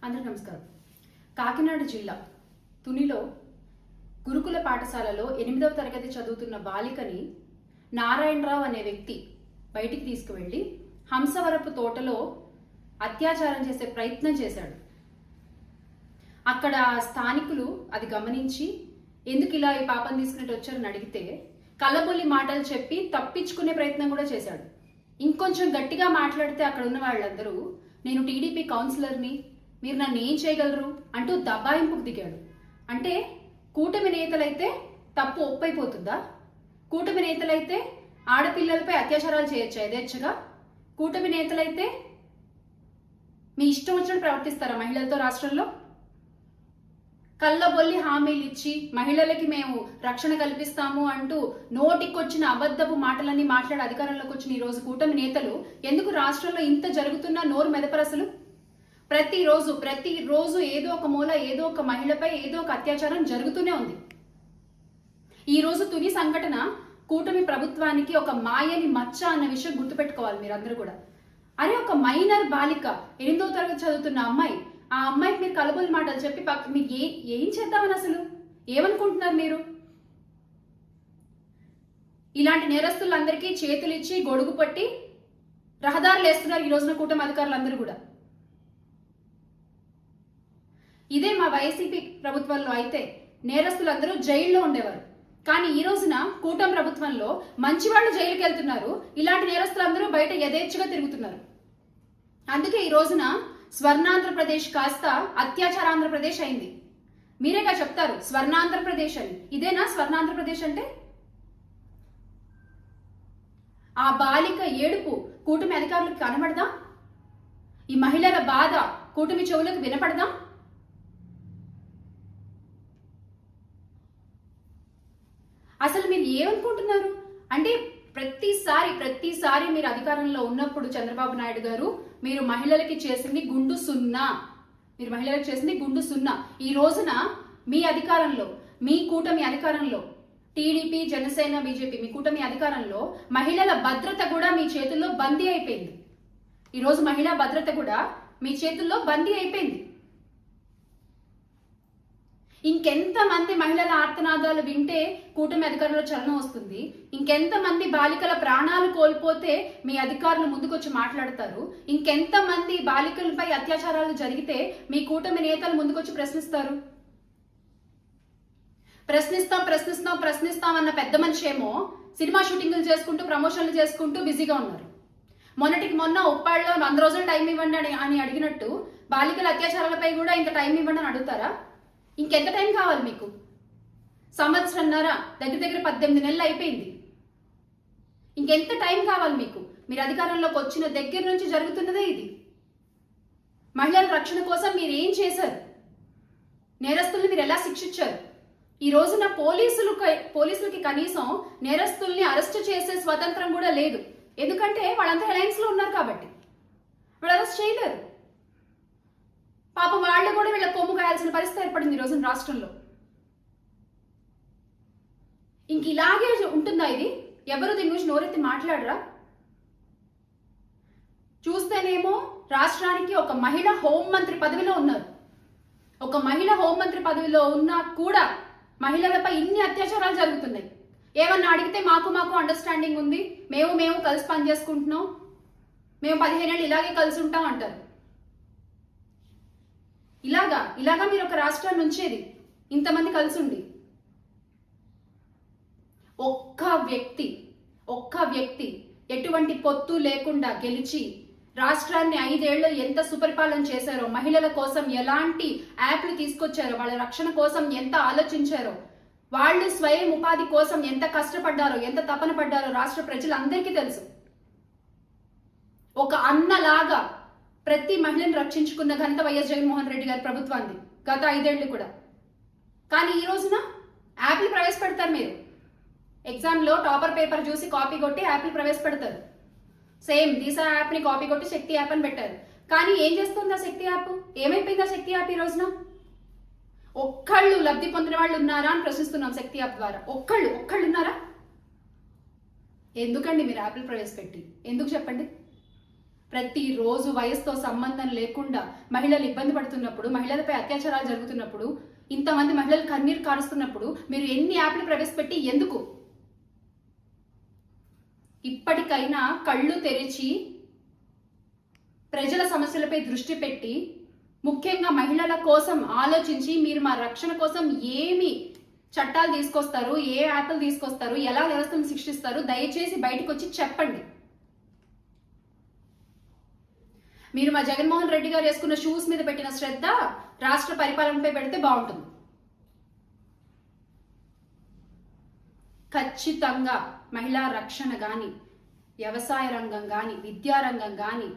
అందరికీ నమస్కారం. కాకినాడ జిల్లా తునిలో గురుకుల పాఠశాలలో 8వ తరగతి చదువుతున్న బాలికని నారాయణరావు అనే వ్యక్తి బయటికి తీసుకువెళ్ళి హంసవరపు తోటలో అత్యాచారం చేసే ప్రయత్నం చేశాడు. అక్కడ స్థానికులు అది గమనించి ఎందుకు ఇలా ఈ పాపం తీసుకున్నట్టు వచ్చారని అడిగితే కళ్ళబొల్లి మాటలు చెప్పి తప్పించుకునే ప్రయత్నం కూడా చేశాడు. ఇంకొంచెం గట్టిగా మాట్లాడితే అక్కడ ఉన్న వాళ్ళందరూ నేను టీడీపీ కౌన్సిలర్ని, మీరు నన్ను ఏం చేయగలరు అంటూ దబాయింపుకు దిగాడు. అంటే కూటమి నేతలైతే తప్పు ఒప్పైపోతుందా? కూటమి నేతలైతే ఆడపిల్లలపై అత్యాచారాలు చేయొచ్చా యథేచ్ఛగా? కూటమి నేతలైతే మీ ఇష్టం వచ్చినట్టు ప్రవర్తిస్తారా మహిళలతో రాష్ట్రంలో? కళ్ళబొల్లి హామీలు ఇచ్చి మహిళలకి మేము రక్షణ కల్పిస్తాము అంటూ నోటికొచ్చిన అబద్ధపు మాటలన్నీ మాట్లాడి అధికారంలోకి వచ్చిన ఈ రోజు కూటమి నేతలు ఎందుకు రాష్ట్రంలో ఇంత జరుగుతున్నా నోరు మెదపరసలు? ప్రతిరోజు ఏదో ఒక మూల ఏదో ఒక మహిళపై ఏదో ఒక అత్యాచారం జరుగుతూనే ఉంది. ఈ రోజు తుని సంఘటన కూటమి ప్రభుత్వానికి ఒక మాయని మచ్చ అన్న విషయం గుర్తుపెట్టుకోవాలి మీరందరూ కూడా. అరే, ఒక మైనర్ బాలిక 8వ తరగతి చదువుతున్న అమ్మాయి, ఆ అమ్మాయికి మీరు కలబుల్ మాటలు చెప్పి మీకు ఏం చేద్దామని అసలు ఏమనుకుంటున్నారు మీరు? ఇలాంటి నేరస్తులందరికీ చేతులు ఇచ్చి గొడుగు పట్టి రహదారులు వేస్తున్నారు ఈ రోజున కూటమి అధికారులందరూ కూడా. ఇదే మా వైసీపీ ప్రభుత్వంలో అయితే నేరస్తులందరూ జైల్లో ఉండేవారు. కానీ ఈ రోజున కూటమి ప్రభుత్వంలో మంచి వాళ్ళు జైలుకి వెళ్తున్నారు, ఇలాంటి నేరస్తులందరూ బయట యథేచ్ఛగా తిరుగుతున్నారు. అందుకే ఈ రోజున స్వర్ణాంధ్రప్రదేశ్ కాస్త అత్యాచారాంధ్రప్రదేశ్ అయింది. మీరేగా చెప్తారు స్వర్ణాంధ్రప్రదేశ్ అని. ఇదేనా స్వర్ణాంధ్రప్రదేశ్ అంటే? ఆ బాలిక ఏడుపు కూటమి అధికారులకు కనబడదా? ఈ మహిళల బాధ కూటమి చెవులకు వినపడదా? అసలు మీరు ఏమనుకుంటున్నారు అంటే ప్రతిసారి మీరు అధికారంలో ఉన్నప్పుడు చంద్రబాబు నాయుడు గారు మీరు మహిళలకి చేసింది గుండు సున్నా. ఈ రోజున మీ అధికారంలో, మీ కూటమి అధికారంలో, టీడీపీ జనసేన బీజేపీ మీ కూటమి అధికారంలో మహిళల భద్రత కూడా మీ చేతుల్లో బందీ అయిపోయింది. ఈరోజు మహిళా భద్రత కూడా మీ చేతుల్లో బందీ అయిపోయింది. ఇంకెంతమంది మహిళల ఆర్తనాదాలు వింటే కూటమి అధికారుల చలనం వస్తుంది? ఇంకెంతమంది బాలికల ప్రాణాలు కోల్పోతే మీ అధికారులు ముందుకొచ్చి మాట్లాడతారు? ఇంకెంతమంది బాలికలపై అత్యాచారాలు జరిగితే మీ కూటమి నేతలు ముందుకొచ్చి ప్రశ్నిస్తారు? ప్రశ్నిస్తాం అన్న పెద్ద మనిషి ఏమో సినిమా షూటింగ్లు చేసుకుంటూ ప్రమోషన్లు చేసుకుంటూ బిజీగా ఉన్నారు. మొన్న ఉప్పాళ్ళలో 100 రోజులు టైం ఇవ్వండి అని అడిగినట్టు బాలికల అత్యాచారాలపై కూడా ఇంకా టైం ఇవ్వండి అని అడుగుతారా? ఇంకెంత టైం కావాలి మీకు? సంవత్సరంన్నర, దగ్గర 18 నెలలు అయిపోయింది. ఇంకెంత టైం కావాలి మీకు? మీరు అధికారంలోకి వచ్చిన దగ్గర నుంచి జరుగుతున్నదే ఇది. మహిళల రక్షణ కోసం మీరు ఏం చేశారు? నేరస్తుల్ని మీరు ఎలా శిక్షించారు? ఈ రోజున పోలీసులకి కనీసం నేరస్తుల్ని అరెస్ట్ చేసే స్వతంత్రం కూడా లేదు. ఎందుకంటే వాళ్ళంతా అలయన్స్ లో ఉన్నారు కాబట్టి వాళ్ళు అరెస్ట్ చేయలేరు. పాపం వాళ్ళు కూడా వీళ్ళ కొమ్ము కాయాల్సిన పరిస్థితి ఏర్పడింది ఈ రోజున రాష్ట్రంలో. ఇంక ఇలాగే ఉంటుందా ఇది? ఎవరు దీని గురించి నోరెత్తి మాట్లాడరా? చూస్తేనేమో రాష్ట్రానికి ఒక మహిళ హోంమంత్రి పదవిలో ఉన్నారు. ఒక మహిళ హోంమంత్రి పదవిలో ఉన్నా కూడా మహిళలపై ఇన్ని అత్యాచారాలు జరుగుతున్నాయి. ఏమన్నా అడిగితే మాకు అండర్స్టాండింగ్ ఉంది, మేము కలిసి పనిచేసుకుంటున్నాం, మేము 15 ఏళ్ళు ఇలాగే కలిసి ఉంటాం అంటారు. ఇలాగా మీరు ఒక రాష్ట్రాన్ని ఉంచేది ఇంతమంది కలిసి ఉండి. ఒక్క వ్యక్తి ఎటువంటి పొత్తు లేకుండా గెలిచి రాష్ట్రాన్ని 5 ఏళ్ళు ఎంత సుపరిపాలన చేశారో, మహిళల కోసం ఎలాంటి యాప్లు తీసుకొచ్చారో, వాళ్ళ రక్షణ కోసం ఎంత ఆలోచించారో, వాళ్ళు స్వయం ఉపాధి కోసం ఎంత కష్టపడ్డారో, ఎంత తపన పడ్డారో రాష్ట్ర ప్రజలందరికీ తెలుసు. ఒక అన్నలాగా ప్రతి మహిళను రక్షించుకున్న ఘనత వైఎస్ జగన్మోహన్ రెడ్డి గారి ప్రభుత్వాన్ని గత 5 ఏళ్ళు కూడా. కానీ ఈ రోజున యాప్లు ప్రవేశపెడతారు. మీరు ఎగ్జామ్లో టాపర్ పేపర్ చూసి కాపీ కొట్టి యాప్లు ప్రవేశపెడతారు. సేమ్ దిశ యాప్ని కాపీ కొట్టి శక్తి యాప్ అని పెట్టారు. కానీ ఏం చేస్తుంది ఆ శక్తి యాప్? ఏమైపోయింది ఆ శక్తి యాప్? ఈ రోజున ఒక్కళ్ళు లబ్ధి పొందిన వాళ్ళు ఉన్నారా అని ప్రశ్నిస్తున్నాం. శక్తి యాప్ ద్వారా ఒక్కళ్ళు ఉన్నారా? ఎందుకండి మీరు యాప్లు ప్రవేశపెట్టి? ఎందుకు చెప్పండి? ప్రతిరోజు వయసుతో సంబంధం లేకుండా మహిళలు ఇబ్బంది పడుతున్నప్పుడు, మహిళలపై అత్యాచారాలు జరుగుతున్నప్పుడు, ఇంతమంది మహిళలు కన్నీరు కారుస్తున్నప్పుడు మీరు ఎన్ని యాప్లు ప్రవేశపెట్టి ఎందుకు? ఇప్పటికైనా కళ్ళు తెరిచి ప్రజల సమస్యలపై దృష్టి పెట్టి, ముఖ్యంగా మహిళల కోసం ఆలోచించి మీరు మా రక్షణ కోసం ఏమి చట్టాలు తీసుకొస్తారు, ఏ యాప్లు తీసుకొస్తారు, ఎలా వ్యవస్థను శిక్షిస్తారు, దయచేసి బయటకు వచ్చి చెప్పండి. మీరు మా జగన్మోహన్ రెడ్డి గారు వేసుకున్న షూస్ మీద పెట్టిన శ్రద్ధ రాష్ట్ర పరిపాలనపై పెడితే బాగుంటుంది. ఖచ్చితంగా మహిళా రక్షణ కానీ, వ్యవసాయ రంగం కానీ, విద్యారంగం కానీ,